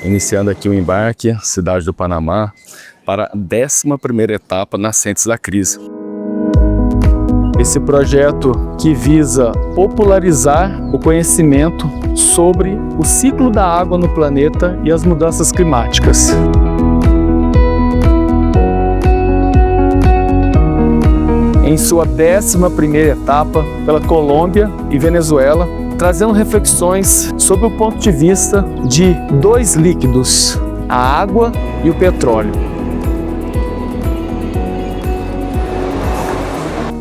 Iniciando aqui o embarque, cidade do Panamá, para a 11ª etapa Nascentes da Crise. Esse projeto que visa popularizar o conhecimento sobre o ciclo da água no planeta e as mudanças climáticas. Em sua 11ª etapa pela Colômbia e Venezuela, trazendo reflexões sobre o ponto de vista de dois líquidos, a água e o petróleo.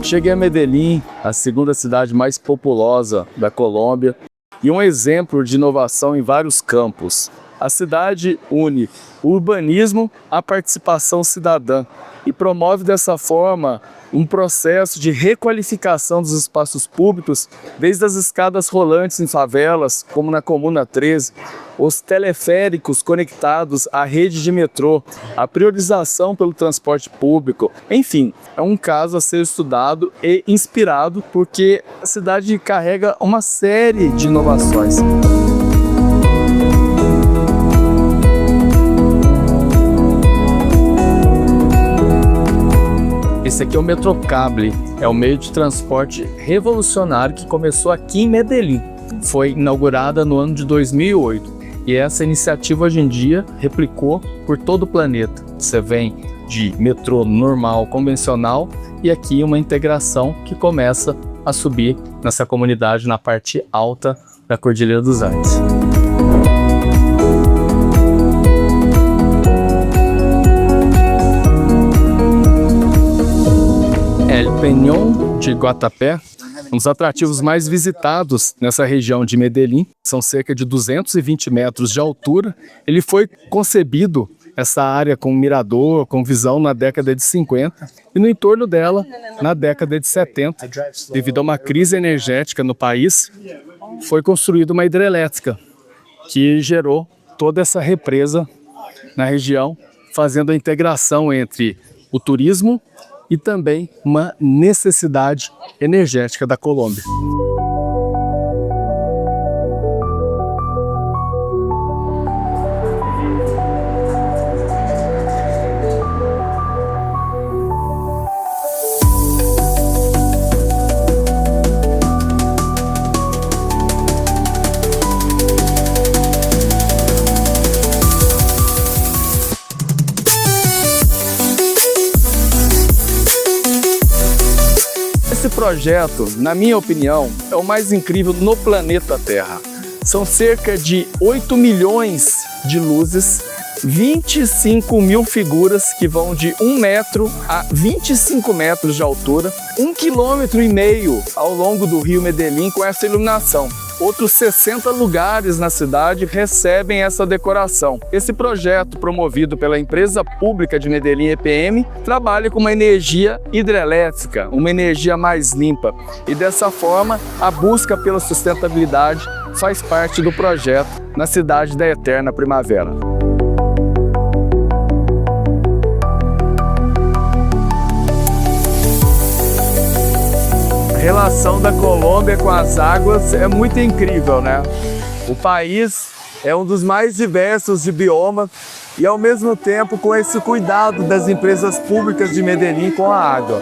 Cheguei a Medellín, a 2ª cidade mais populosa da Colômbia, e um exemplo de inovação em vários campos. A cidade une o urbanismo à participação cidadã e promove dessa forma um processo de requalificação dos espaços públicos, desde as escadas rolantes em favelas, como na Comuna 13, os teleféricos conectados à rede de metrô, a priorização pelo transporte público. Enfim, é um caso a ser estudado e inspirado, porque a cidade carrega uma série de inovações. Esse aqui é o Metrocable, é o meio de transporte revolucionário que começou aqui em Medellín. Foi inaugurada no ano de 2008 e essa iniciativa hoje em dia replicou por todo o planeta. Você vem de metrô normal, convencional, e aqui uma integração que começa a subir nessa comunidade na parte alta da Cordilheira dos Andes. El Peñón de Guatapé, um dos atrativos mais visitados nessa região de Medellín. São cerca de 220 metros de altura. Ele foi concebido, essa área, com mirador, com visão, na década de 50 e no entorno dela, na década de 70, devido a uma crise energética no país, foi construída uma hidrelétrica que gerou toda essa represa na região, fazendo a integração entre o turismo e também uma necessidade energética da Colômbia. Esse projeto, na minha opinião, é o mais incrível no planeta Terra. São cerca de 8 milhões de luzes, 25 mil figuras que vão de 1 metro a 25 metros de altura, 1,5 km ao longo do rio Medellín com essa iluminação. Outros 60 lugares na cidade recebem essa decoração. Esse projeto, promovido pela empresa pública de Medellín EPM, trabalha com uma energia hidrelétrica, uma energia mais limpa. E dessa forma, a busca pela sustentabilidade faz parte do projeto na cidade da eterna primavera. A relação da Colômbia com as águas é muito incrível, né? O país é um dos mais diversos de bioma e, ao mesmo tempo, com esse cuidado das empresas públicas de Medellín com a água.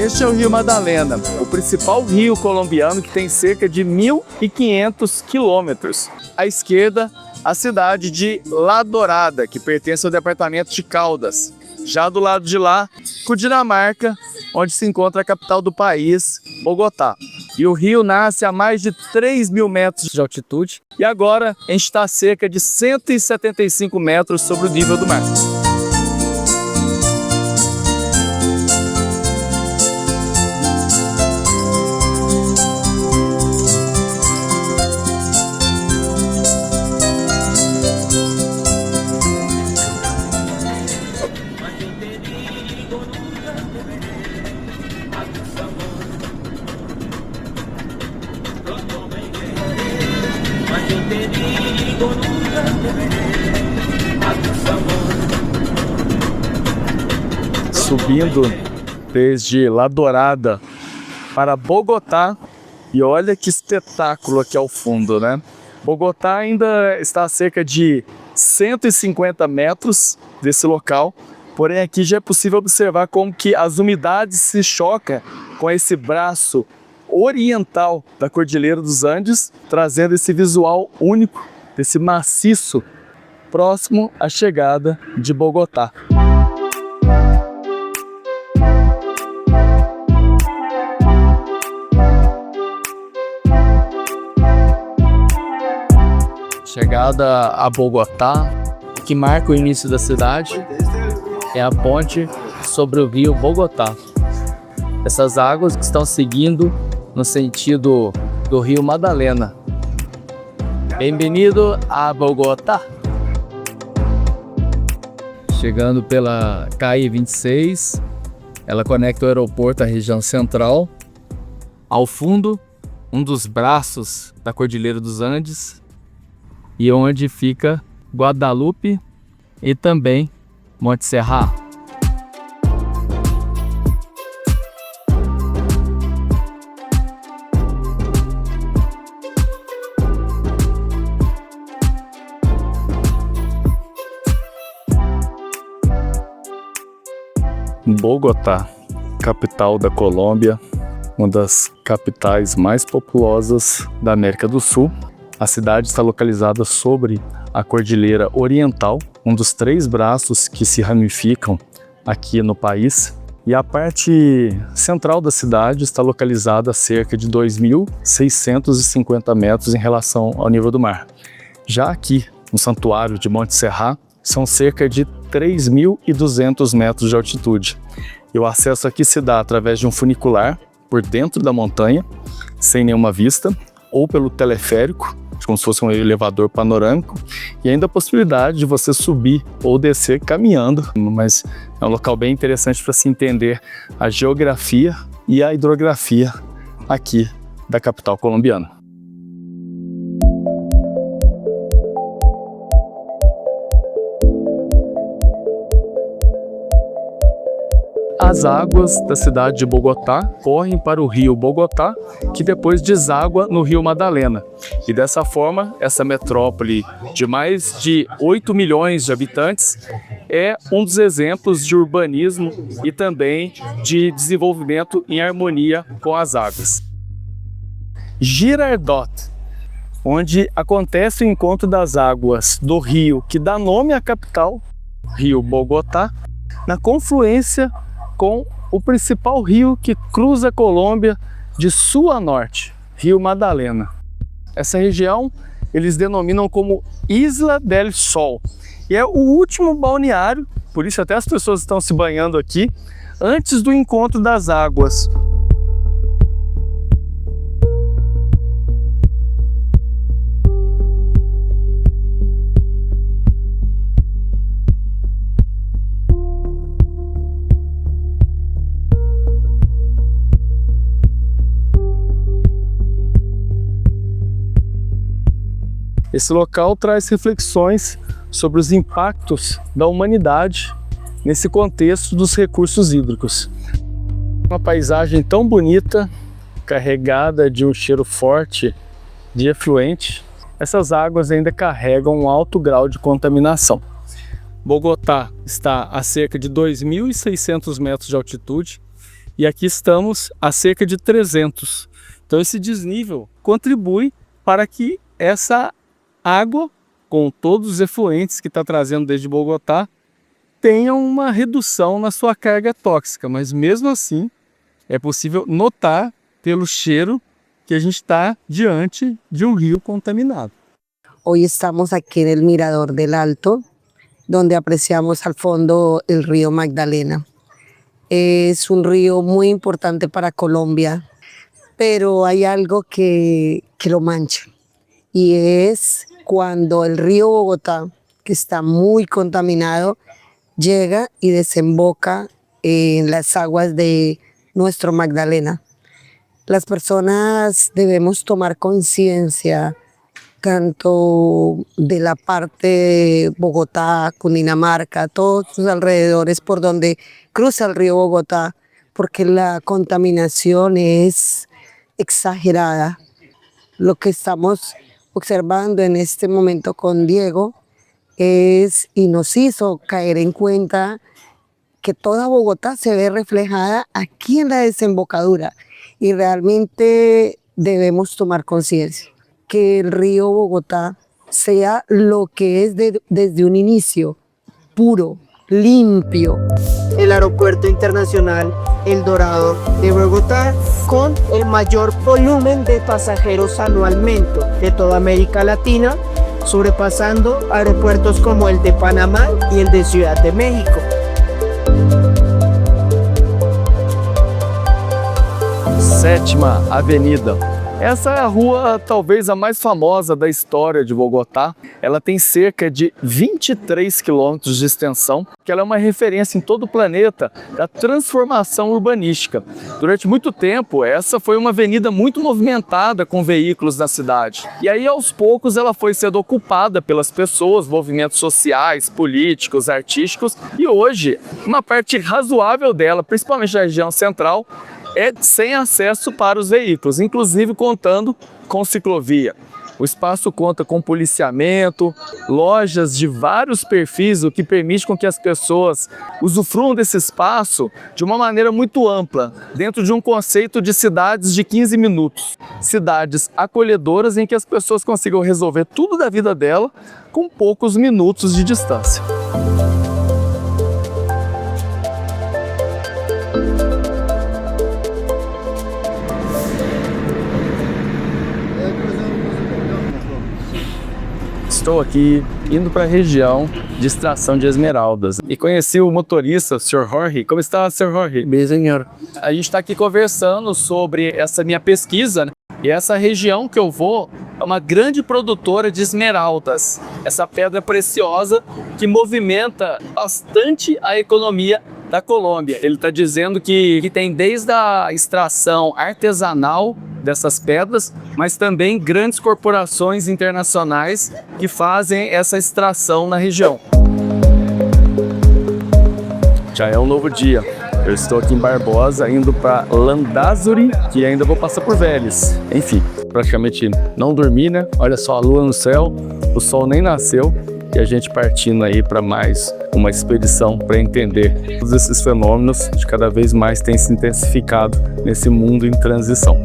Este é o Rio Madalena, o principal rio colombiano que tem cerca de 1.500 quilômetros. À esquerda, a cidade de La Dorada, que pertence ao departamento de Caldas. Já do lado de lá, Cundinamarca, onde se encontra a capital do país, Bogotá. E o rio nasce a mais de 3.000 metros de altitude e agora a gente está a cerca de 175 metros sobre o nível do mar. Subindo desde La Dorada para Bogotá, e olha que espetáculo aqui ao fundo, né? Bogotá ainda está a cerca de 150 metros desse local, porém aqui já é possível observar como que as umidades se chocam com esse braço oriental da Cordilheira dos Andes, trazendo esse visual único desse maciço próximo à chegada de Bogotá. Chegada a Bogotá, que marca o início da cidade, é a ponte sobre o rio Bogotá. Essas águas que estão seguindo no sentido do rio Madalena. Bem-vindo a Bogotá! Chegando pela KI-26, ela conecta o aeroporto à região central. Ao fundo, um dos braços da Cordilheira dos Andes, e onde fica Guadalupe e também Monte Serra. Bogotá, capital da Colômbia, uma das capitais mais populosas da América do Sul. A cidade está localizada sobre a Cordilheira Oriental, um dos 3 braços que se ramificam aqui no país. E a parte central da cidade está localizada a cerca de 2.650 metros em relação ao nível do mar. Já aqui, no Santuário de Monte Serra, são cerca de 3.200 metros de altitude. E o acesso aqui se dá através de um funicular por dentro da montanha, sem nenhuma vista, ou pelo teleférico, como se fosse um elevador panorâmico, e ainda a possibilidade de você subir ou descer caminhando. Mas é um local bem interessante para se entender a geografia e a hidrografia aqui da capital colombiana. As águas da cidade de Bogotá correm para o rio Bogotá, que depois deságua no rio Madalena. E dessa forma, essa metrópole de mais de 8 milhões de habitantes é um dos exemplos de urbanismo e também de desenvolvimento em harmonia com as águas. Girardot, onde acontece o encontro das águas do rio que dá nome à capital, rio Bogotá, na confluência com o principal rio que cruza a Colômbia de sul a norte, Rio Madalena. Essa região eles denominam como Isla del Sol, e é o último balneário, por isso até as pessoas estão se banhando aqui, antes do encontro das águas. Esse local traz reflexões sobre os impactos da humanidade nesse contexto dos recursos hídricos. Uma paisagem tão bonita, carregada de um cheiro forte de efluente, essas águas ainda carregam um alto grau de contaminação. Bogotá está a cerca de 2.600 metros de altitude e aqui estamos a cerca de 300. Então esse desnível contribui para que essa água, com todos os efluentes que está trazendo desde Bogotá, tenha uma redução na sua carga tóxica, mas mesmo assim é possível notar pelo cheiro que a gente está diante de um rio contaminado. Hoy estamos aquí en el Mirador del Alto, donde apreciamos al fondo el río Magdalena. Es un río muy importante para Colombia, pero hay algo que lo mancha, y es cuando el río Bogotá, que está muy contaminado, llega y desemboca en las aguas de nuestro Magdalena. Las personas debemos tomar conciencia tanto de la parte de Bogotá, Cundinamarca, todos sus alrededores por donde cruza el río Bogotá, porque la contaminación es exagerada. Lo que estamos observando en este momento con Diego y nos hizo caer en cuenta que toda Bogotá se ve reflejada aquí en la desembocadura y realmente debemos tomar conciencia que el río Bogotá sea lo que es desde un inicio, puro, limpio. El aeropuerto internacional El Dorado de Bogotá, con el mayor volumen de pasajeros anualmente de toda América Latina, sobrepasando aeropuertos como el de Panamá y el de Ciudad de México. Sétima Avenida. Essa é a rua talvez a mais famosa da história de Bogotá. Ela tem cerca de 23 quilômetros de extensão, que ela é uma referência em todo o planeta da transformação urbanística. Durante muito tempo, essa foi uma avenida muito movimentada com veículos na cidade. E aí, aos poucos, ela foi sendo ocupada pelas pessoas, movimentos sociais, políticos, artísticos. E hoje, uma parte razoável dela, principalmente na região central, é sem acesso para os veículos, inclusive contando com ciclovia. O espaço conta com policiamento, lojas de vários perfis, o que permite com que as pessoas usufruam desse espaço de uma maneira muito ampla, dentro de um conceito de cidades de 15 minutos. Cidades acolhedoras em que as pessoas consigam resolver tudo da vida dela com poucos minutos de distância. Estou aqui indo para a região de extração de esmeraldas e conheci o motorista, o Sr. Jorge. Como está, Sr. Jorge? Bem, senhor. A gente está aqui conversando sobre essa minha pesquisa, né? E essa região que eu vou é uma grande produtora de esmeraldas. Essa pedra preciosa que movimenta bastante a economia da Colômbia. Ele está dizendo que tem desde a extração artesanal dessas pedras, mas também grandes corporações internacionais que fazem essa extração na região. Já é um novo dia. Eu estou aqui em Barbosa, indo para Landázuri, e ainda vou passar por Vélez. Enfim, praticamente não dormi, né? Olha só a lua no céu, o sol nem nasceu, e a gente partindo aí para mais uma expedição para entender todos esses fenômenos que cada vez mais têm se intensificado nesse mundo em transição.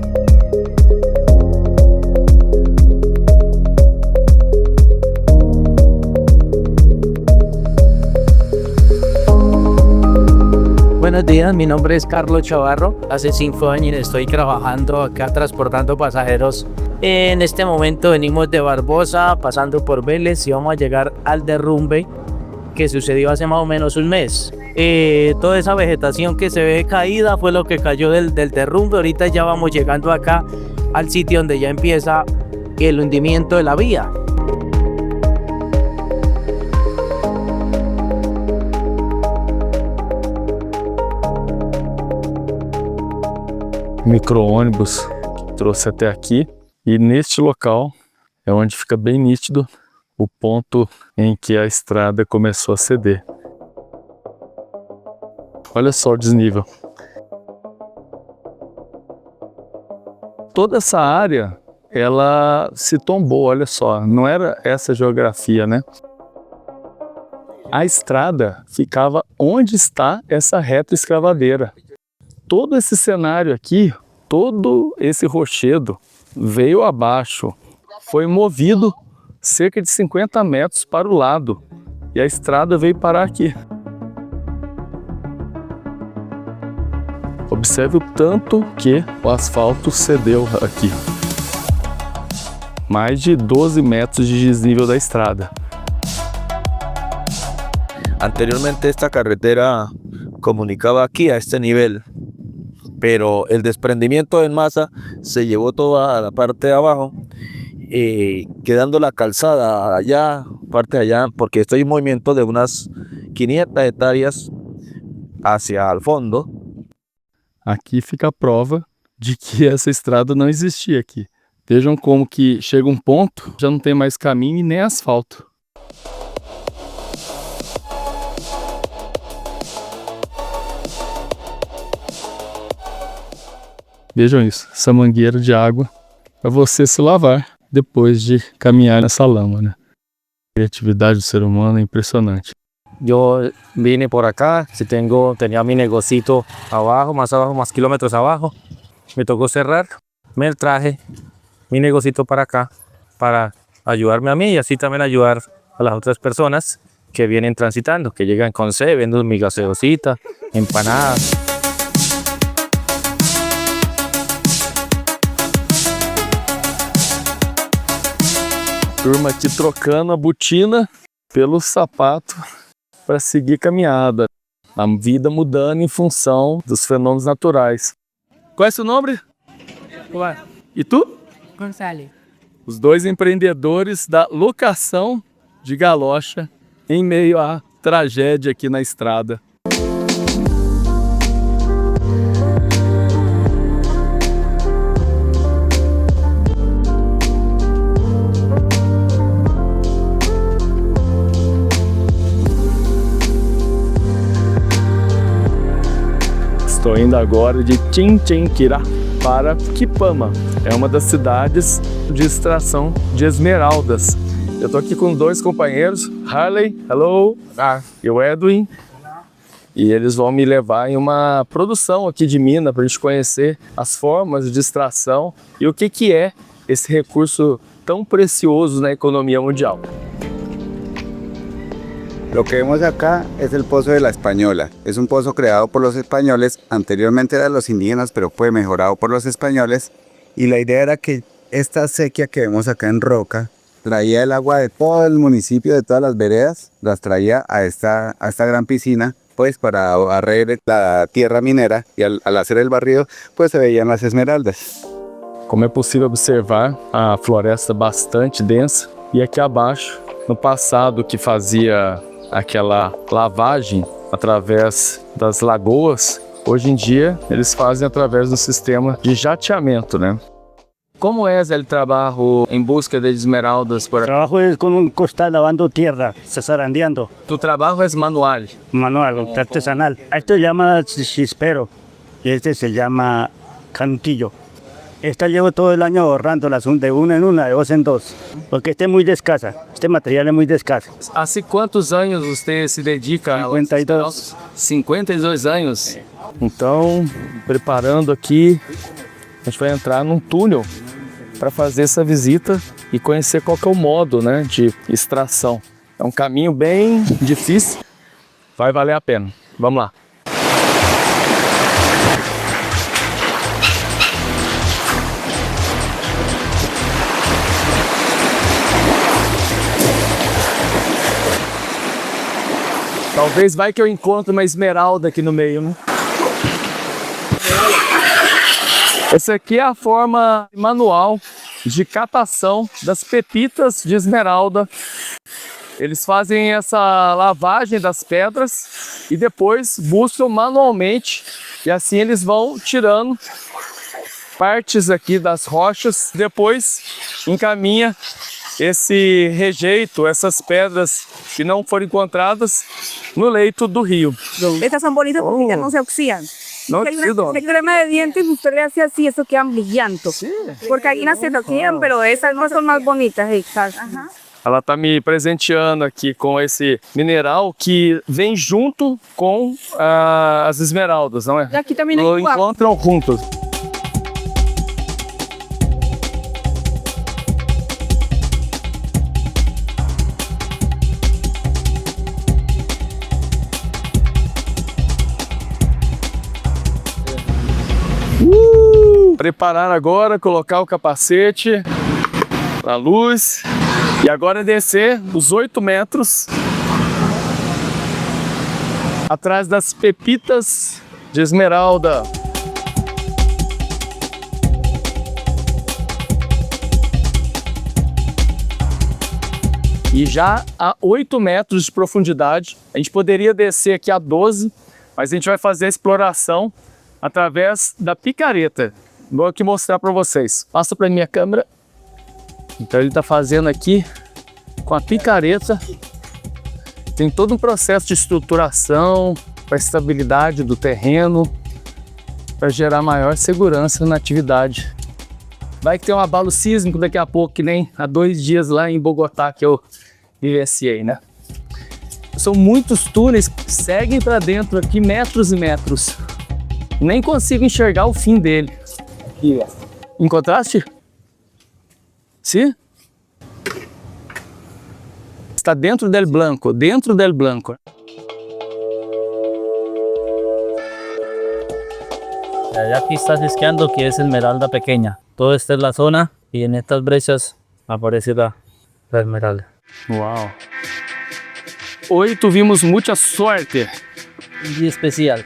Buenos días, mi nombre es Carlos Chavarro. Hace 5 años estoy trabajando acá transportando pasajeros. En este momento venimos de Barbosa, pasando por Vélez y vamos a llegar al derrumbe que sucedió hace más o menos un mes. Toda esa vegetación que se ve caída fue lo que cayó del derrumbe. Ahorita ya vamos llegando acá al sitio donde ya empieza el hundimiento de la vía. Micro-ônibus que trouxe até aqui, e neste local é onde fica bem nítido o ponto em que a estrada começou a ceder. Olha só o desnível. Toda essa área, ela se tombou, olha só, não era essa geografia, né? A estrada ficava onde está essa reta escavadeira. Todo esse cenário aqui, todo esse rochedo veio abaixo, foi movido cerca de 50 metros para o lado e a estrada veio parar aqui. Observe o tanto que o asfalto cedeu aqui. Mais de 12 metros de desnível da estrada. Anteriormente esta carretera comunicaba aquí a este nivel, pero el desprendimiento en masa se llevó toda la parte de abajo, quedando la calzada allá, parte de allá, porque estoy en movimiento de unas 500 hectáreas hacia el fondo. Aqui fica a prova de que essa estrada não existia aqui. Vejam como que chega um ponto, já não tem mais caminho e nem asfalto. Vejam isso, essa mangueira de água para você se lavar depois de caminhar nessa lama, né? A criatividade do ser humano é impressionante. Yo vine por acá, tenía mi negocito abajo, más kilómetros abajo. Me tocó cerrar, me traje mi negocito para acá para ayudarme a mí y así también ayudar a las otras personas que vienen transitando, que llegan con sed, vendo mi gaseosita, empanadas. Turma aqui trocando a botina pelo sapato para seguir caminhada. A vida mudando em função dos fenômenos naturais. Qual é seu nome? Juan E tu? González. Os dois empreendedores da locação de galocha em meio à tragédia aqui na estrada. Estou indo agora de Chinchiquirá para Quipama. É uma das cidades de extração de esmeraldas. Eu estou aqui com dois companheiros, Harley, hello, e o Edwin. E eles vão me levar em uma produção aqui de mina para a gente conhecer as formas de extração e o que é esse recurso tão precioso na economia mundial. Lo que vemos acá es el Pozo de la Española. Es un pozo creado por los españoles, anteriormente era de los indígenas, pero fue mejorado por los españoles. Y la idea era que esta acequia que vemos acá en Roca traía el agua de todo el municipio, de todas las veredas, las traía a esta gran piscina, pues para barrer la tierra minera, y al hacer el barrido, pues se veían las esmeraldas. Como é possível observar, a floresta bastante densa e aqui abaixo, no passado que fazia aquela lavagem através das lagoas, hoje em dia eles fazem através do sistema de jateamento, né? Como é o trabalho em busca de esmeraldas por El aqui? trabajo es con un costal lavando tierra, se zarandeando, Tu trabalho é manual. manual, artesanal. Esto se llama chispero y este se llama canutillo. Esta llevo todo el año ahorrándolas, de una en una, de dos en dos, porque este es muy escasa, este material es muy escaso. Há quantos anos você se dedica? 52. 52 anos. Então, preparando aqui, a gente vai entrar num túnel para fazer essa visita e conhecer qual que é o modo, né, de extração. É um caminho bem difícil, vai valer a pena. Vamos lá. Talvez vai que eu encontro uma esmeralda aqui no meio, né? Essa aqui é a forma manual de catação das pepitas de esmeralda. Eles fazem essa lavagem das pedras e depois buscam manualmente e assim eles vão tirando partes aqui das rochas. Depois encaminha esse rejeito, essas pedras que não foram encontradas no leito do río. Estas son bonitas porque ya no se oxidan. No Si hay oxidan. una crema de dientes, usted le hace así, eso quedan brillantes. Porque hay unas se oxidan, pero esas no son más bonitas. Ajá. Ela está me presenteando aqui com esse mineral que vem junto com as esmeraldas, não é? E aqui também Lo igual. encontram juntos. Preparar agora, colocar o capacete, a luz e agora descer os 8 metros atrás das pepitas de esmeralda. E já a 8 metros de profundidade, a gente poderia descer aqui a 12, mas a gente vai fazer a exploração através da picareta. Vou aqui mostrar para vocês. Passa para minha câmera. Então ele está fazendo aqui com a picareta. Tem todo um processo de estruturação para a estabilidade do terreno, para gerar maior segurança na atividade. Vai que tem um abalo sísmico daqui a pouco, que nem há 2 dias lá em Bogotá que eu vivenciei, né? São muitos túneis que seguem para dentro aqui metros e metros. Nem consigo enxergar o fim dele. Aqui, ó. Encontraste? Sim? Está dentro del Blanco, dentro del Blanco. Allá aquí estás esquiando, que es Esmeralda Pequeña. Toda esta es la zona y en estas brechas aparece la esmeralda. Uau! Hoy tuvimos mucha suerte. Un día especial.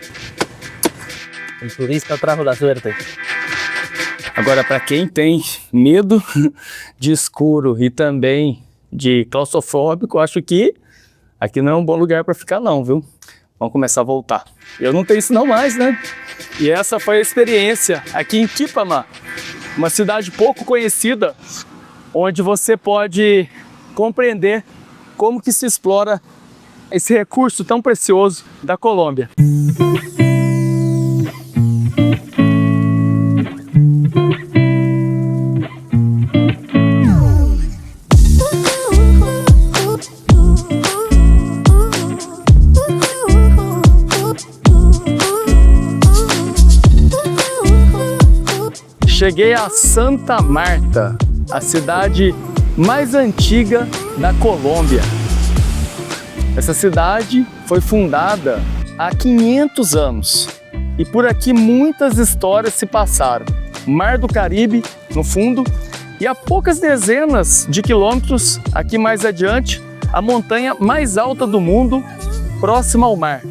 El turista trajo la suerte. Agora, para quem tem medo de escuro e também de claustrofóbico, acho que aqui não é um bom lugar para ficar não, viu? Vamos começar a voltar. Eu não tenho isso não mais, né? E essa foi a experiência aqui em Kipama, uma cidade pouco conhecida, onde você pode compreender como que se explora esse recurso tão precioso da Colômbia. Cheguei a Santa Marta, a cidade mais antiga da Colômbia. Essa cidade foi fundada há 500 anos e por aqui muitas histórias se passaram. Mar do Caribe, no fundo, e a poucas dezenas de quilômetros aqui mais adiante, a montanha mais alta do mundo, próxima ao mar.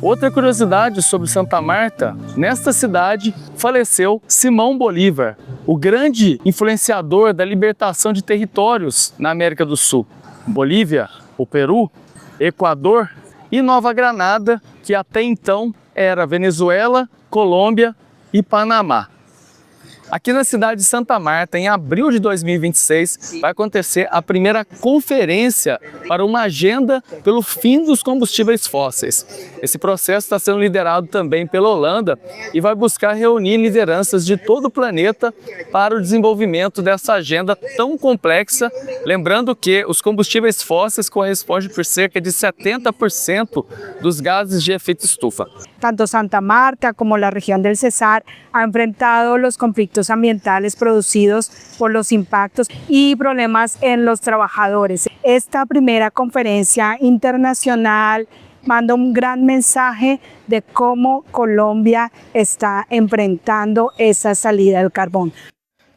Outra curiosidade sobre Santa Marta, nesta cidade faleceu Simão Bolívar, o grande influenciador da libertação de territórios na América do Sul. Bolívia, o Peru, Equador e Nova Granada, que até então era Venezuela, Colômbia e Panamá. Aqui na cidade de Santa Marta, em abril de 2026, vai acontecer a primeira conferência para uma agenda pelo fim dos combustíveis fósseis. Esse processo está sendo liderado também pela Holanda e vai buscar reunir lideranças de todo o planeta para o desenvolvimento dessa agenda tão complexa, lembrando que os combustíveis fósseis correspondem por cerca de 70% dos gases de efeito estufa. Tanto Santa Marta como la región del Cesar ha enfrentado los conflictos ambientales producidos por los impactos y problemas en los trabajadores. Esta primera conferencia internacional manda un gran mensaje de cómo Colombia está enfrentando esa salida del carbón.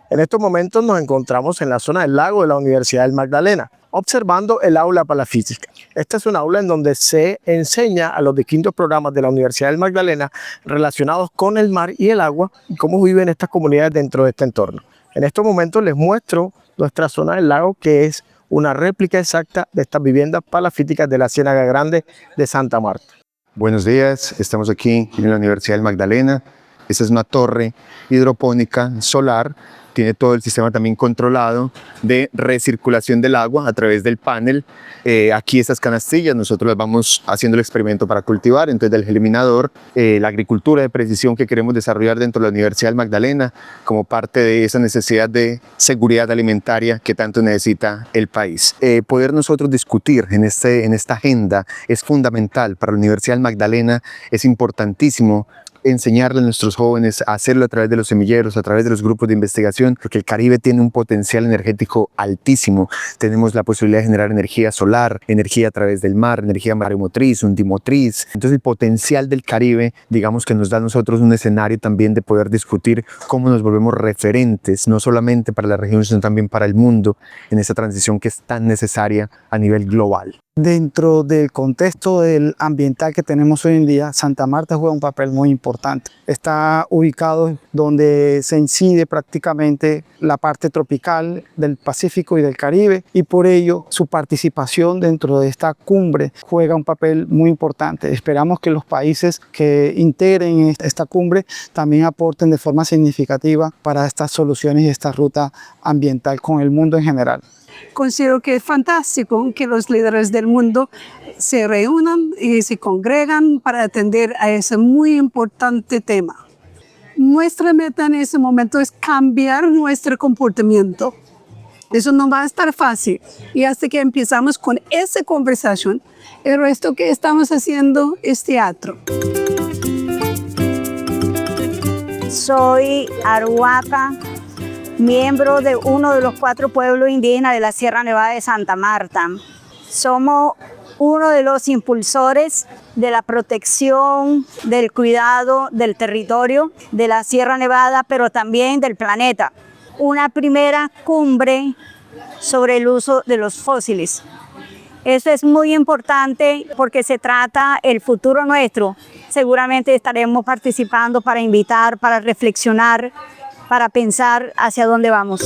En estos momentos nos encontramos en la zona del lago de la Universidad del Magdalena, observando el aula para la física. Esta es un aula en donde se enseña a los distintos programas de la Universidad del Magdalena relacionados con el mar y el agua y cómo viven estas comunidades dentro de este entorno. En estos momentos les muestro nuestra zona del lago, que es una réplica exacta de estas viviendas palafíticas de la Ciénaga Grande de Santa Marta. Buenos días, estamos aquí en la Universidad del Magdalena. Esta es una torre hidropónica solar. Tiene todo el sistema también controlado de recirculación del agua a través del panel. Aquí estas canastillas, nosotros las vamos haciendo el experimento para cultivar, entonces del germinador, la agricultura de precisión que queremos desarrollar dentro de la Universidad del Magdalena como parte de esa necesidad de seguridad alimentaria que tanto necesita el país. Poder nosotros discutir en esta agenda es fundamental para la Universidad del Magdalena, es importantísimo enseñarle a nuestros jóvenes a hacerlo a través de los semilleros, a través de los grupos de investigación, porque el Caribe tiene un potencial energético altísimo. Tenemos la posibilidad de generar energía solar, energía a través del mar, energía maremotriz, undimotriz. Entonces el potencial del Caribe, digamos que nos da a nosotros un escenario también de poder discutir cómo nos volvemos referentes, no solamente para la región, sino también para el mundo, en esa transición que es tan necesaria a nivel global. Dentro del contexto ambiental que tenemos hoy en día, Santa Marta juega un papel muy importante. Está ubicado donde se incide prácticamente la parte tropical del Pacífico y del Caribe, y por ello su participación dentro de esta cumbre juega un papel muy importante. Esperamos que los países que integren esta cumbre también aporten de forma significativa para estas soluciones y esta ruta ambiental con el mundo en general. Considero que es fantástico que los líderes del mundo se reúnan y se congregan para atender a ese muy importante tema. Nuestra meta en ese momento es cambiar nuestro comportamiento. Eso no va a estar fácil, y hasta que empezamos con esa conversación, el resto que estamos haciendo es teatro. Soy Arhuaca, miembro de uno de los 4 pueblos indígenas de la Sierra Nevada de Santa Marta. Somos uno de los impulsores de la protección, del cuidado del territorio de la Sierra Nevada, pero también del planeta. Una primera cumbre sobre el uso de los fósiles. Eso es muy importante porque se trata el futuro nuestro. Seguramente estaremos participando para invitar, para reflexionar, para pensar hacia dónde vamos.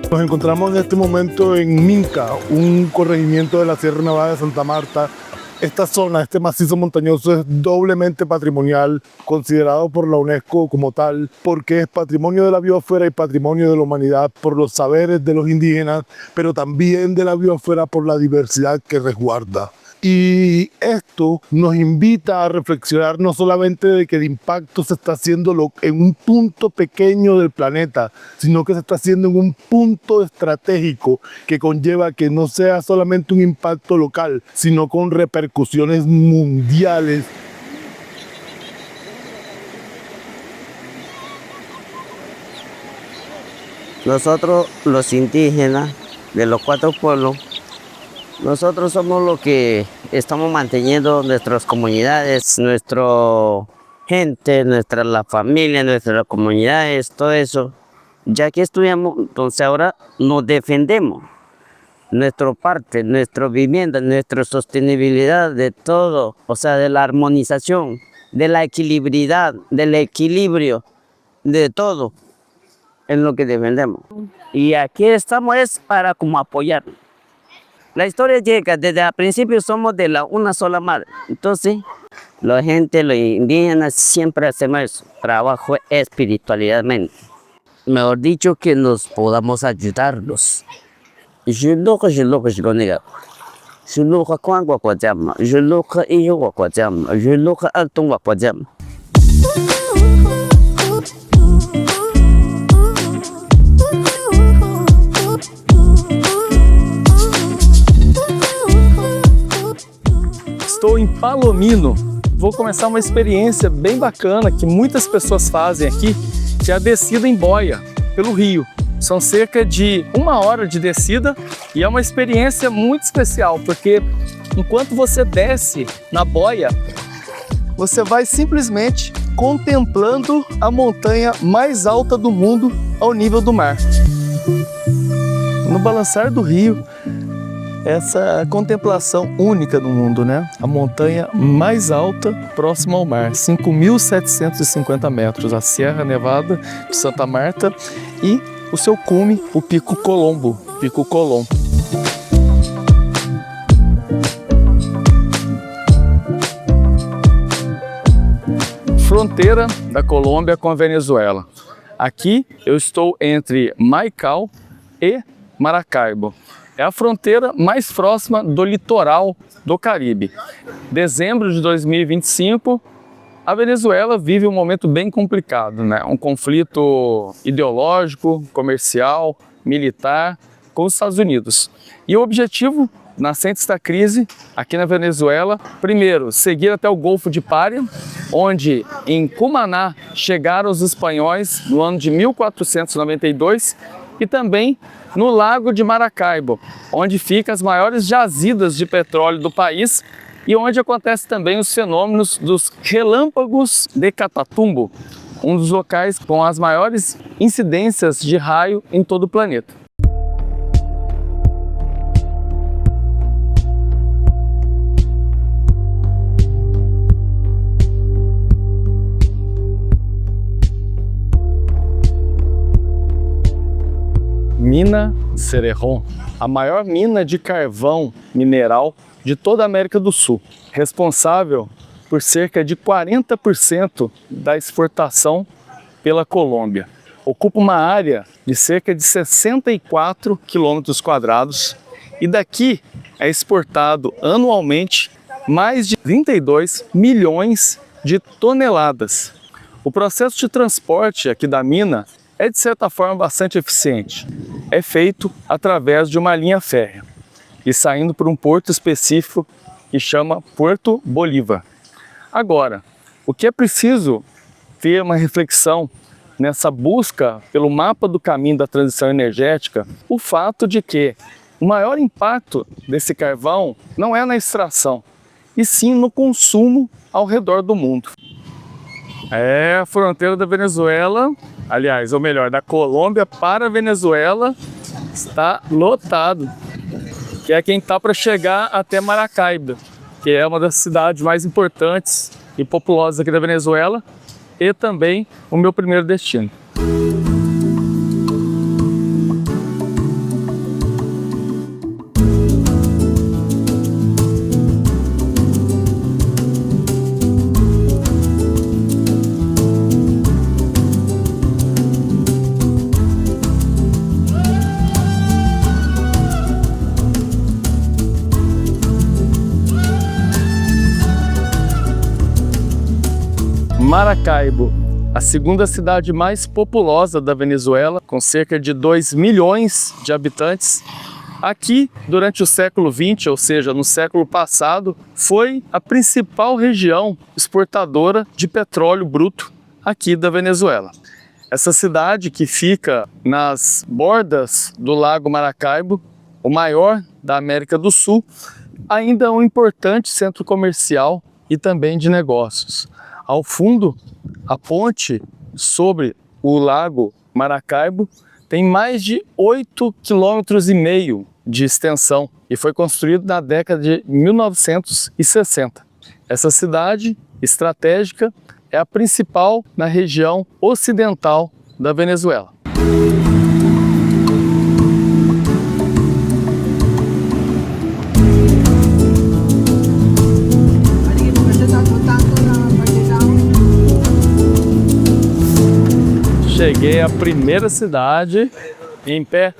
Nos encontramos en este momento en Minca, un corregimiento de la Sierra Nevada de Santa Marta. Esta zona, este macizo montañoso, es doblemente patrimonial, considerado por la UNESCO como tal, porque es patrimonio de la biosfera y patrimonio de la humanidad por los saberes de los indígenas, pero también de la biosfera por la diversidad que resguarda. Y esto nos invita a reflexionar no solamente de que el impacto se está haciendo en un punto pequeño del planeta, sino que se está haciendo en un punto estratégico que conlleva que no sea solamente un impacto local, sino con repercusiones mundiales. Nosotros, los indígenas de los 4 pueblos, nosotros somos los que estamos manteniendo nuestras comunidades, nuestra gente, la familia, nuestras comunidades, todo eso. Ya que estudiamos, entonces ahora nos defendemos. Nuestra parte, nuestra vivienda, nuestra sostenibilidad de todo, o sea, de la armonización, de la equilibridad, del equilibrio, de todo, es lo que defendemos. Y aquí estamos es para como apoyar. La historia llega, desde el principio somos de una sola madre. Entonces, la gente, los indígenas, siempre hacemos eso, trabajo espiritualmente. Mejor dicho, que nos podamos ayudarnos. Estou em Palomino. Vou começar uma experiência bem bacana que muitas pessoas fazem aqui, que é a descida em boia pelo rio. São cerca de 1 hora de descida e é uma experiência muito especial, porque enquanto você desce na boia, você vai simplesmente contemplando a montanha mais alta do mundo ao nível do mar. No balançar do rio, essa contemplação única no mundo, né? A montanha mais alta próxima ao mar, 5.750 metros, a Sierra Nevada de Santa Marta, e o seu cume, o Pico Colombo, Pico Colom. Fronteira da Colômbia com a Venezuela. Aqui eu estou entre Maicao e Maracaibo. É a fronteira mais próxima do litoral do Caribe. Dezembro de 2025, a Venezuela vive um momento bem complicado, né? Um conflito ideológico, comercial, militar com os Estados Unidos. E o objetivo nascente da crise aqui na Venezuela, primeiro, seguir até o Golfo de Paria, onde em Cumaná chegaram os espanhóis no ano de 1492, e também no Lago de Maracaibo, onde ficam as maiores jazidas de petróleo do país e onde acontecem também os fenômenos dos relâmpagos de Catatumbo. um dos locais com as maiores incidências de raio em todo o planeta. Mina Cerrejón, a maior mina de carvão mineral de toda a América do Sul, responsável por cerca de 40% da exportação pela Colômbia. Ocupa uma área de cerca de 64 km² e daqui é exportado anualmente mais de 32 milhões de toneladas. O processo de transporte aqui da mina é de certa forma bastante eficiente. É feito através de uma linha férrea e saindo por um porto específico que chama Puerto Bolívar. Agora, o que é preciso ter uma reflexão nessa busca pelo mapa do caminho da transição energética, o fato de que o maior impacto desse carvão não é na extração, e sim no consumo ao redor do mundo. A fronteira da Venezuela, aliás, ou melhor, da Colômbia para a Venezuela, está lotado, que é quem está para chegar até Maracaibo, que é uma das cidades mais importantes e populosas aqui da Venezuela, e também o meu primeiro destino. Maracaibo, a segunda cidade mais populosa da Venezuela, com cerca de 2 milhões de habitantes. Aqui, durante o século XX, ou seja, no século passado, foi a principal região exportadora de petróleo bruto aqui da Venezuela. Essa cidade, que fica nas bordas do Lago Maracaibo, o maior da América do Sul, ainda é um importante centro comercial e também de negócios. Ao fundo, a ponte sobre o Lago Maracaibo tem mais de 8,5 km de extensão e foi construído na década de 1960. Essa cidade estratégica é a principal na região ocidental da Venezuela. Cheguei à primeira cidade em pé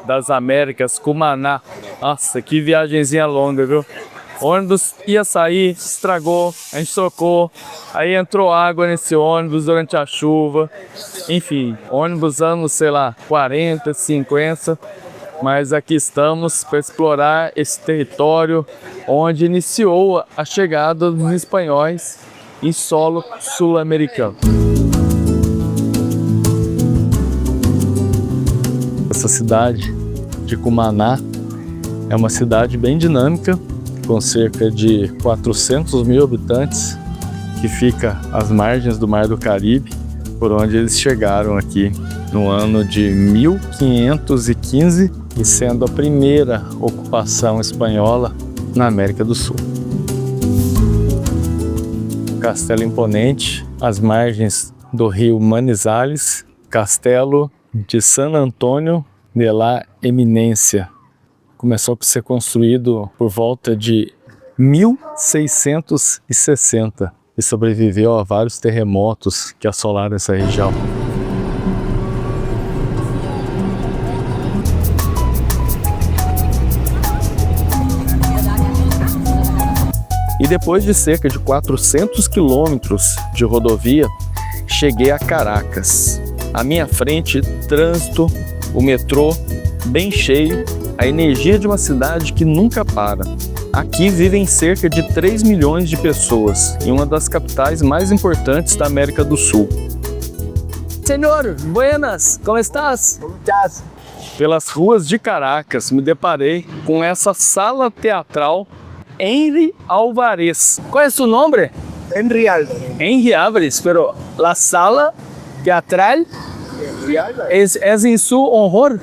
das Américas, Cumaná. Nossa, que viagenzinha longa, viu? O ônibus ia sair, estragou, a gente trocou, aí entrou água nesse ônibus durante a chuva. Enfim, ônibus anos, sei lá, 40, 50, mas aqui estamos para explorar esse território onde iniciou a chegada dos espanhóis em solo sul-americano. Essa cidade de Cumaná é uma cidade bem dinâmica, com cerca de 400 mil habitantes, que fica às margens do Mar do Caribe, por onde eles chegaram aqui no ano de 1515, e sendo a primeira ocupação espanhola na América do Sul. Castelo imponente, às margens do rio Manizales, Castelo de San Antonio de la Eminencia. Começou a ser construído por volta de 1660 e sobreviveu a vários terremotos que assolaram essa região. E depois de cerca de 400 quilômetros de rodovia, cheguei a Caracas. À minha frente, trânsito, o metrô bem cheio, a energia de uma cidade que nunca para. Aqui vivem cerca de 3 milhões de pessoas, em uma das capitais mais importantes da América do Sul. Senhor, buenas, como estás? Como estás? Pelas ruas de Caracas, me deparei com essa sala teatral Henry Alvarez. Qual é o seu nome? En real. Em reais, pero la sala teatral é em seu honor.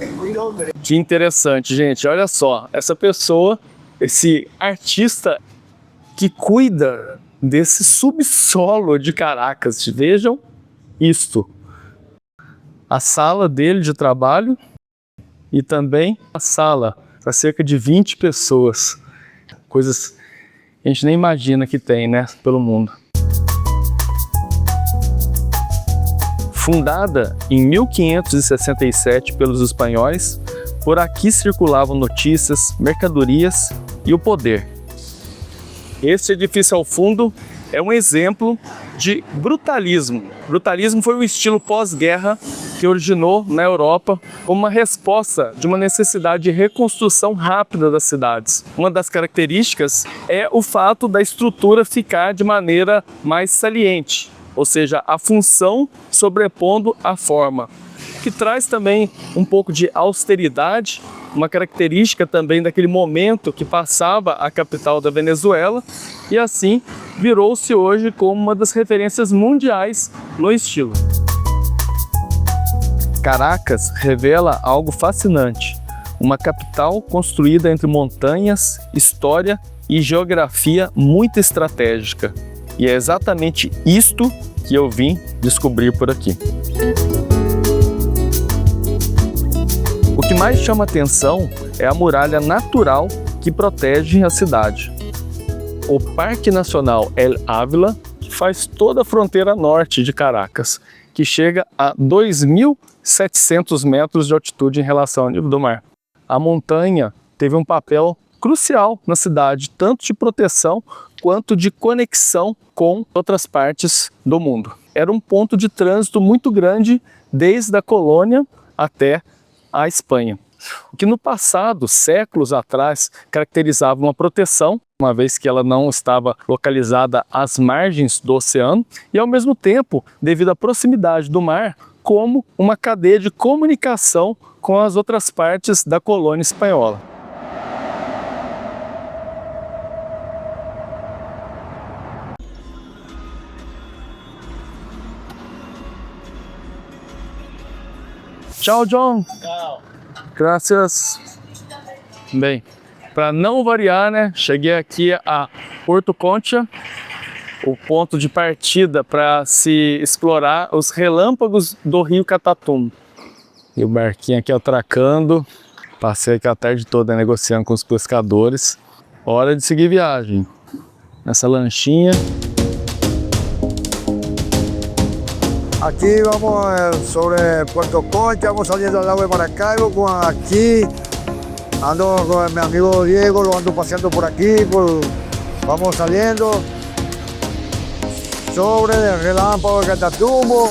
Que interessante, gente. Olha só, essa pessoa, esse artista que cuida desse subsolo de Caracas. Vejam isto. A sala dele de trabalho e também a sala para cerca de 20 pessoas. Coisas que a gente nem imagina que tem, né, pelo mundo. Fundada em 1567 pelos espanhóis, por aqui circulavam notícias, mercadorias e o poder. Este edifício ao fundo é um exemplo de brutalismo. Brutalismo foi um estilo pós-guerra que originou na Europa como uma resposta de uma necessidade de reconstrução rápida das cidades. Uma das características é o fato da estrutura ficar de maneira mais saliente, ou seja, a função sobrepondo a forma, que traz também um pouco de austeridade, uma característica também daquele momento que passava a capital da Venezuela, e assim virou-se hoje como uma das referências mundiais no estilo. Caracas revela algo fascinante, uma capital construída entre montanhas, história e geografia muito estratégica. E é exatamente isto que eu vim descobrir por aqui. O que mais chama atenção é a muralha natural que protege a cidade. O Parque Nacional El Ávila, que faz toda a fronteira norte de Caracas, que chega a 2.700 metros de altitude em relação ao nível do mar. A montanha teve um papel crucial na cidade, tanto de proteção quanto de conexão com outras partes do mundo. Era um ponto de trânsito muito grande desde a colônia até a Espanha. O que no passado, séculos atrás, caracterizava uma proteção, uma vez que ela não estava localizada às margens do oceano, e ao mesmo tempo, devido à proximidade do mar, como uma cadeia de comunicação com as outras partes da colônia espanhola. Tchau, John. Tchau. Graças. Bem, para não variar, né? Cheguei aqui a Porto Concha, o ponto de partida para se explorar os relâmpagos do rio Catatumbo. E o barquinho aqui atracando. Passei aqui a tarde toda negociando com os pescadores. Hora de seguir viagem. Nessa lanchinha. Aquí vamos sobre Puerto Concha, vamos saliendo al lago de Maracaibo, aquí ando con mi amigo Diego, lo ando paseando por aquí, vamos saliendo sobre el relámpago de Catatumbo.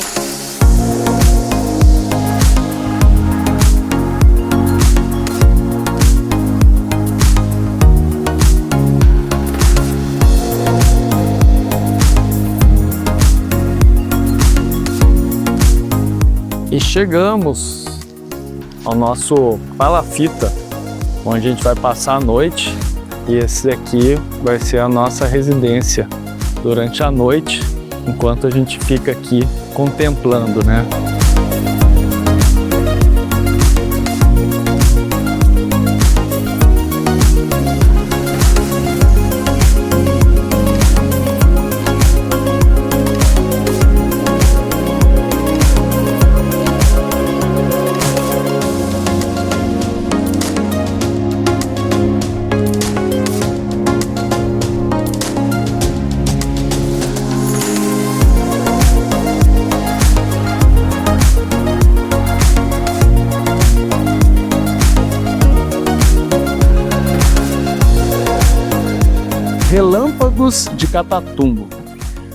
E chegamos ao nosso palafita, onde a gente vai passar a noite. E esse aqui vai ser a nossa residência durante a noite, enquanto a gente fica aqui contemplando, né? Relâmpagos de Catatumbo.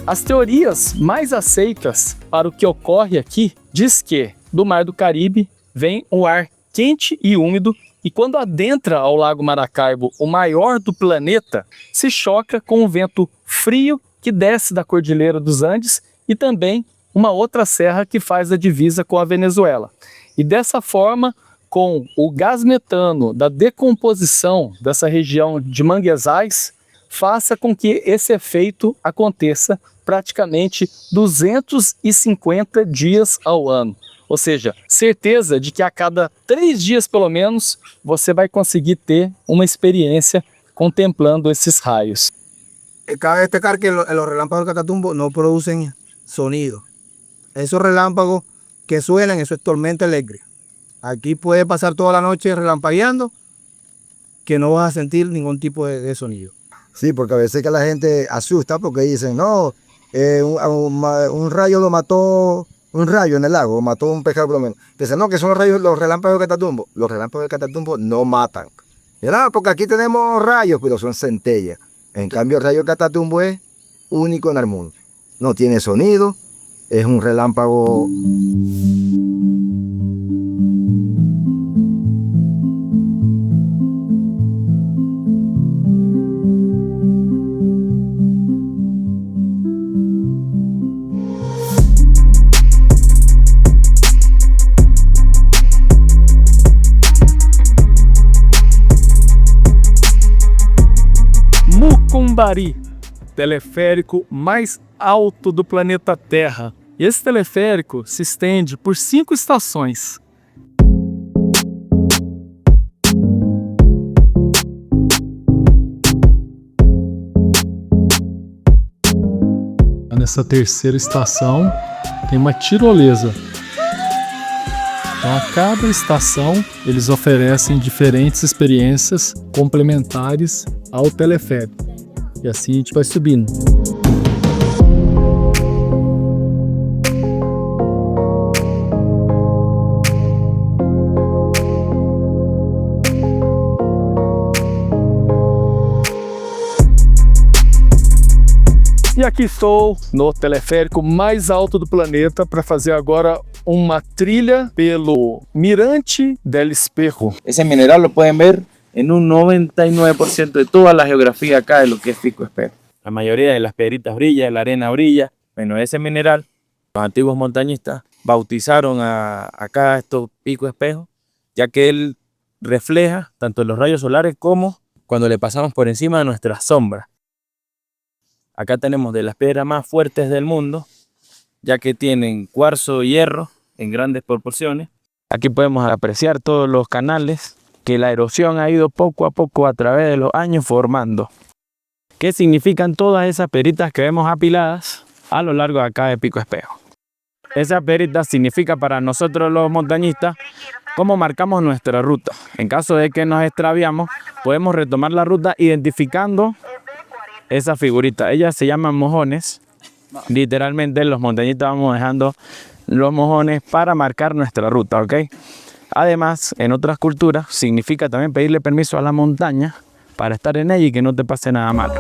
As teorias mais aceitas para o que ocorre aqui diz que do Mar do Caribe vem um ar quente e úmido e quando adentra ao Lago Maracaibo, o maior do planeta, se choca com um vento frio que desce da Cordilheira dos Andes e também uma outra serra que faz a divisa com a Venezuela. E dessa forma, com o gás metano da decomposição dessa região de manguezais, faça com que esse efeito aconteça praticamente 250 dias ao ano. Ou seja, certeza de que a cada 3 dias pelo menos você vai conseguir ter uma experiência contemplando esses raios. Cabe destacar que los relámpagos del Catatumbo no producen sonido. Esos relámpagos que suenan, eso es tormenta eléctrica. Aquí puede pasar toda la noche relampagueando que no vas a sentir ningún tipo de sonido. Sí, porque a veces que la gente asusta porque dicen, no, un rayo lo mató, un rayo en el lago, mató un pescado por lo menos. Dicen, no, que son los relámpagos del Catatumbo. Los relámpagos del Catatumbo no matan. ¿Verdad? Porque aquí tenemos rayos, pero son centellas. En cambio, el rayo del Catatumbo es único en el mundo. No tiene sonido, es un relámpago. Mucumbari, teleférico mais alto do planeta Terra. E esse teleférico se estende por 5 estações. Nessa terceira estação tem uma tirolesa. Então, a cada estação eles oferecem diferentes experiências complementares ao teleférico. E assim a gente vai subindo. E aqui estou no teleférico mais alto do planeta para fazer agora uma trilha pelo Mirante del Espejo. Ese mineral lo pueden ver en un 99% de toda la geografía acá de lo que es Pico Espejo. La mayoría de las piedritas brilla, la arena brilla. Bueno, ese mineral, los antiguos montañistas bautizaron acá estos Pico Espejo, ya que él refleja tanto los rayos solares como cuando le pasamos por encima de nuestras sombras. Acá tenemos de las piedras más fuertes del mundo, ya que tienen cuarzo y hierro en grandes proporciones. Aquí podemos apreciar todos los canales que la erosión ha ido poco a poco a través de los años formando. ¿Qué significan todas esas piedritas que vemos apiladas a lo largo de acá de Pico Espejo? Esas piedritas significan para nosotros los montañistas cómo marcamos nuestra ruta. En caso de que nos extraviamos, podemos retomar la ruta identificando esa figurita. Ellas se llaman mojones. Literalmente los montañistas vamos dejando los mojones para marcar nuestra ruta, ¿ok? Además, en otras culturas significa también pedirle permiso a la montaña para estar en ella y que no te pase nada malo.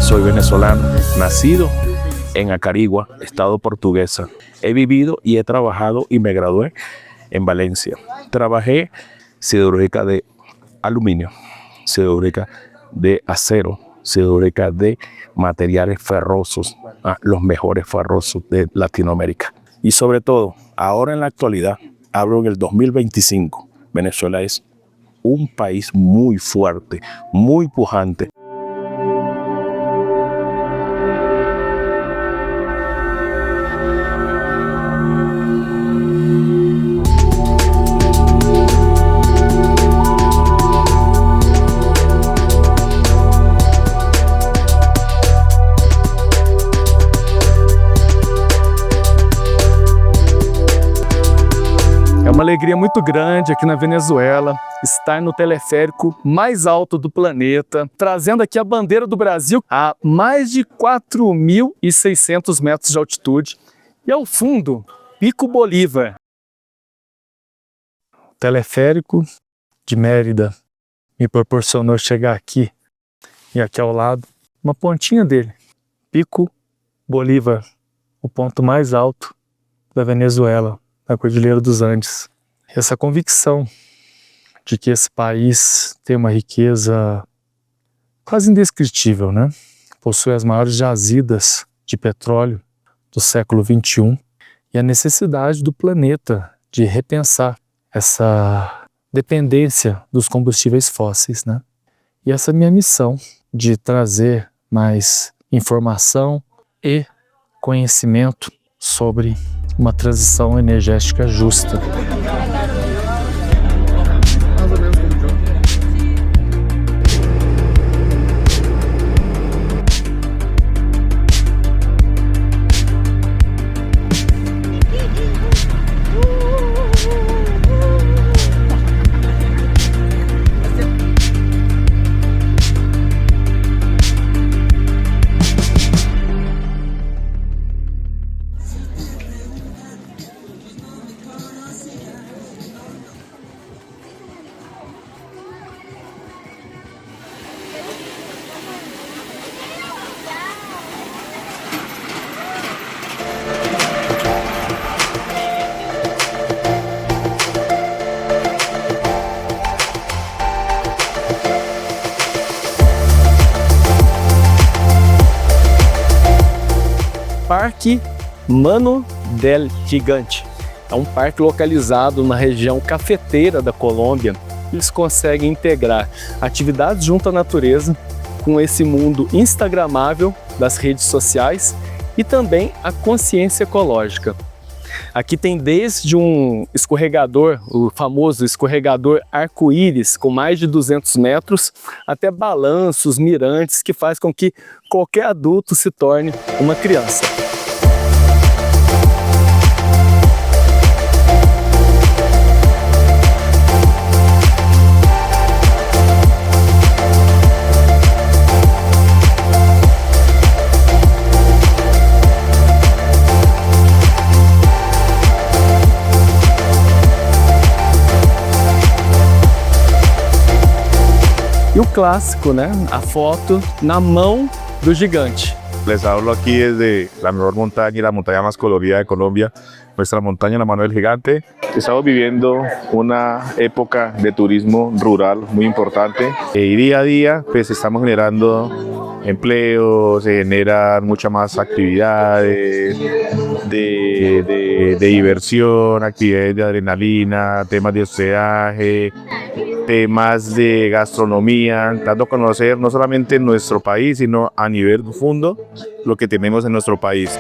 Soy venezolano, nacido en Acarigua, estado portuguesa. He vivido y he trabajado y me gradué en Valencia. Trabajé siderúrgica de aluminio, siderúrgica de acero, siderúrgica de materiales ferrosos, los mejores ferrosos de Latinoamérica. Y sobre todo, ahora en la actualidad, hablo en el 2025, Venezuela es un país muy fuerte, muy pujante. É uma alegria muito grande aqui na Venezuela estar no teleférico mais alto do planeta, trazendo aqui a bandeira do Brasil a mais de 4.600 metros de altitude. E ao fundo, Pico Bolívar. O teleférico de Mérida me proporcionou chegar aqui. E aqui ao lado, uma pontinha dele, Pico Bolívar, o ponto mais alto da Venezuela, na Cordilheira dos Andes. Essa convicção de que esse país tem uma riqueza quase indescritível, né? Possui as maiores jazidas de petróleo do século XXI e a necessidade do planeta de repensar essa dependência dos combustíveis fósseis, né? E essa é a minha missão de trazer mais informação e conhecimento sobre uma transição energética justa. Parque Mano del Gigante. É um parque localizado na região cafeteira da Colômbia. Eles conseguem integrar atividades junto à natureza com esse mundo instagramável das redes sociais e também a consciência ecológica. Aqui tem desde um escorregador, o famoso escorregador arco-íris com mais de 200 metros, até balanços, mirantes que faz com que qualquer adulto se torne uma criança. E o clássico, né? A foto na mão do gigante. Les hablo aquí desde la mejor montaña y la montaña más colorida de Colombia, nuestra montaña La Mano del Gigante. Estamos viviendo una época de turismo rural muy importante y día a día pues estamos generando empleos, se generan muchas más actividades de diversión, actividades de adrenalina, temas de hospedaje, temas de gastronomía, dando a conocer no solamente en nuestro país, sino a nivel profundo lo que tenemos en nuestro país.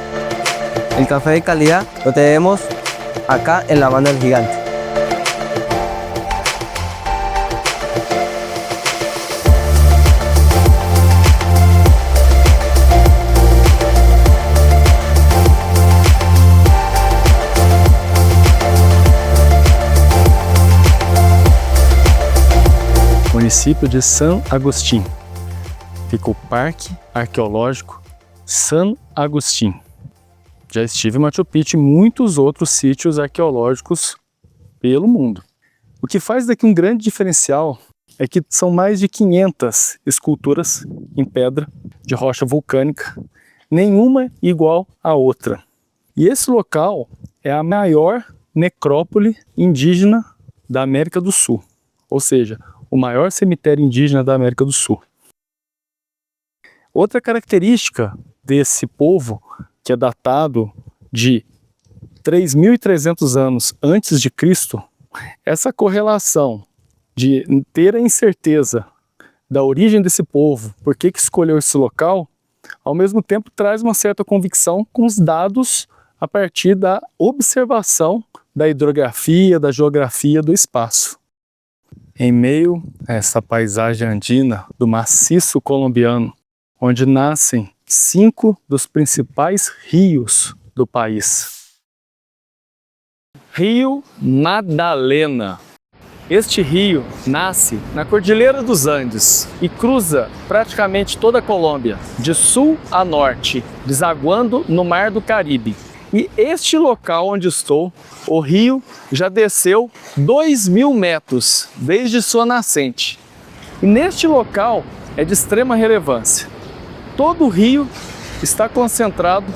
El café de calidad lo tenemos acá en La Mano del Gigante. Município de San Agustín. Fica o Parque Arqueológico San Agustín. Já estive em Machu Picchu e muitos outros sítios arqueológicos pelo mundo. O que faz daqui um grande diferencial é que são mais de 500 esculturas em pedra de rocha vulcânica, nenhuma igual à outra. E esse local é a maior necrópole indígena da América do Sul, ou seja, o maior cemitério indígena da América do Sul. Outra característica desse povo, que é datado de 3.300 anos antes de Cristo, essa correlação de ter a incerteza da origem desse povo, por que escolheu esse local, ao mesmo tempo traz uma certa convicção com os dados a partir da observação da hidrografia, da geografia do espaço. Em meio a essa paisagem andina do maciço colombiano, onde nascem 5 dos principais rios do país. Rio Magdalena. Este rio nasce na Cordilheira dos Andes e cruza praticamente toda a Colômbia, de sul a norte, desaguando no Mar do Caribe. E este local onde estou, o rio já desceu 2.000 metros desde sua nascente. E neste local é de extrema relevância. Todo o rio está concentrado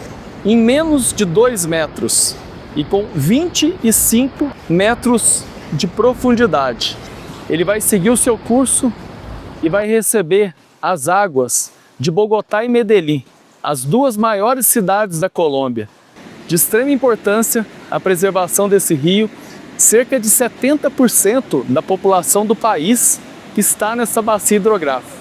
em menos de 2 metros e com 25 metros de profundidade. Ele vai seguir o seu curso e vai receber as águas de Bogotá e Medellín, as 2 maiores cidades da Colômbia. De extrema importância a preservação desse rio. Cerca de 70% da população do país está nessa bacia hidrográfica.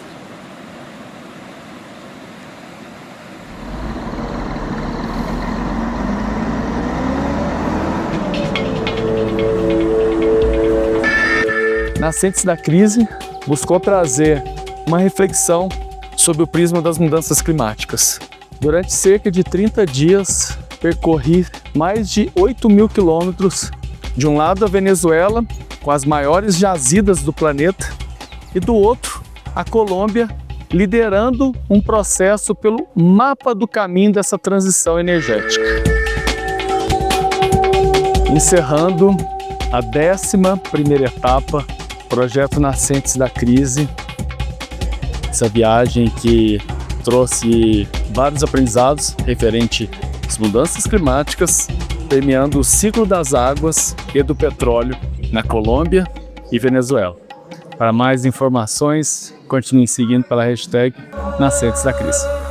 Nascentes da Crise buscou trazer uma reflexão sobre o prisma das mudanças climáticas. Durante cerca de 30 dias, percorri mais de 8.000 quilômetros, de um lado a Venezuela, com as maiores jazidas do planeta, e do outro a Colômbia, liderando um processo pelo mapa do caminho dessa transição energética. Encerrando a 11ª etapa, projeto Nascentes da Crise, essa viagem que trouxe vários aprendizados referente às mudanças climáticas, permeando o ciclo das águas e do petróleo na Colômbia e Venezuela. Para mais informações, continue seguindo pela hashtag Nascentes da Crise.